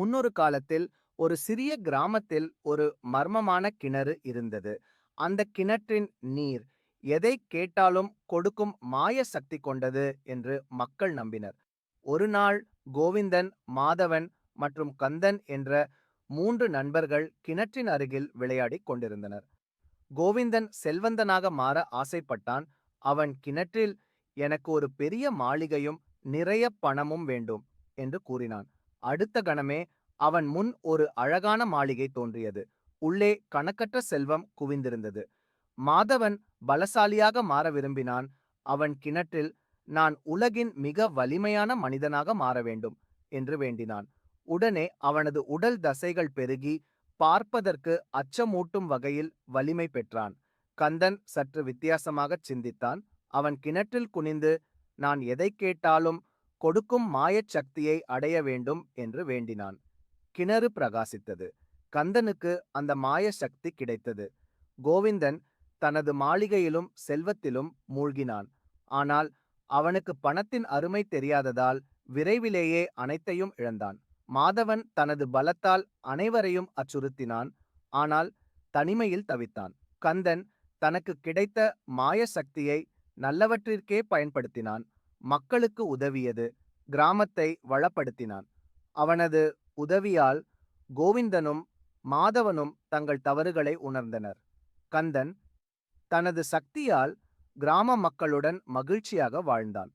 முன்னொரு காலத்தில் ஒரு சிறிய கிராமத்தில் ஒரு மர்மமான கிணறு இருந்தது. அந்த கிணற்றின் நீர் எதை கேட்டாலும் கொடுக்கும் மாய சக்தி கொண்டது என்று மக்கள் நம்பினர். ஒரு நாள் கோவிந்தன், மாதவன் மற்றும் கந்தன் என்ற 3 நண்பர்கள் கிணற்றின் அருகில் விளையாடிக் கொண்டிருந்தனர். கோவிந்தன் செல்வந்தனாக மாற ஆசைப்பட்டான். அவன் கிணற்றில், எனக்கு ஒரு பெரிய மாளிகையும் நிறைய பணமும் வேண்டும் என்று கூறினான். அடுத்த கணமே அவன் முன் ஒரு அழகான மாளிகை தோன்றியது. உள்ளே கணக்கற்ற செல்வம் குவிந்திருந்தது. மாதவன் பலசாலியாக மாற விரும்பினான். அவன் கிணற்றில், நான் உலகின் மிக வலிமையான மனிதனாக மாற வேண்டும் என்று வேண்டினான். உடனே அவனது உடல் தசைகள் பெருகி பார்ப்பதற்கு அச்சமூட்டும் வகையில் வலிமை பெற்றான். கந்தன் சற்று வித்தியாசமாகச் சிந்தித்தான். அவன் கிணற்றில் குனிந்து, நான் எதைக் கேட்டாலும் கொடுக்கும் மாயச் சக்தியை அடைய வேண்டும் என்று வேண்டினான். கிணறு பிரகாசித்தது. கந்தனுக்கு அந்த மாய சக்தி கிடைத்தது. கோவிந்தன் தனது மாளிகையிலும் செல்வத்திலும் மூழ்கினான். ஆனால் அவனுக்கு பணத்தின் அருமை தெரியாததால் விரைவிலேயே அனைத்தையும் இழந்தான். மாதவன் தனது பலத்தால் அனைவரையும் அச்சுறுத்தினான். ஆனால் தனிமையில் தவித்தான். கந்தன் தனக்கு கிடைத்த மாய சக்தியை நல்லவற்றிற்கே பயன்படுத்தினான். மக்களுக்கு உதவியது, கிராமத்தை வளப்படுத்தினான். அவனது உதவியால் கோவிந்தனும் மாதவனும் தங்கள் தவறுகளை உணர்ந்தனர். கந்தன் தனது சக்தியால் கிராம மக்களுடன் மகிழ்ச்சியாக வாழ்ந்தான்.